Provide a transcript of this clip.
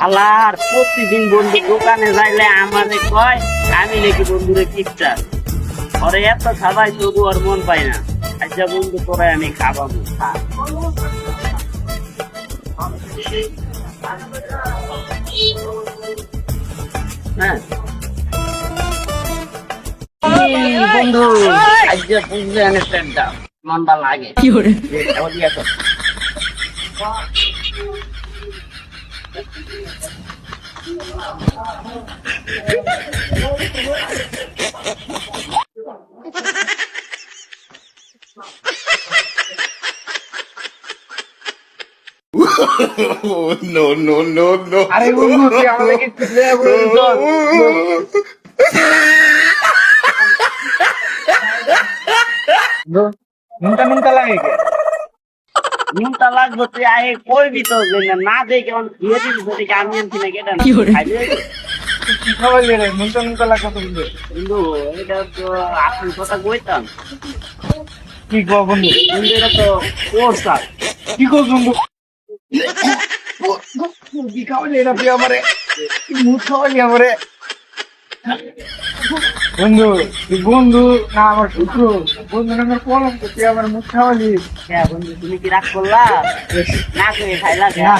আলার প্রতিদিন বন্ধু দোকানে যাইলে আমারে কয় আমি নাকি বন্ধুরে কিপটার। ওরে এত খাবাই তবু আর মন পাই না। আচ্ছা বন্ধু তোরা আমি খাবাবো, খা। হ্যাঁ বন্ধু আজকে বুঝলে আনস্ট্যান্ডটা মনটা লাগে কি করে No, no, no, no. আরে বন্ধু তুই আমাদেরকে খুঁজলে নুনটা নুনটা লাগে কে? নুনটা লাগবে তুই আগে কইবি তো যে না দেখে আমার ধুয়ে দিবি সেদিকে আমি আনছি না কেটা খাইবে কি খাওয়াইলে রে? নুনটা নুনটা লাগে তো বন্ধু। বন্ধু এটা তো আসল কথা কইতাম কি গো বন্ধু? বন্ধু এটা তো কোর্সা কি গো বন্ধু? কি খাওয়াইলে এটা তুই আমারে? কি মুখ খাওয়াইলি আমারে? বন্ধু তুই বন্ধু না আমার শত্রু? বন্ধু না আমার কলঙ্ক, তুই আমার মুখ খাওয়ালি। হ্যাঁ বন্ধু তুমি কি রাগ করলা না করে খাইলা না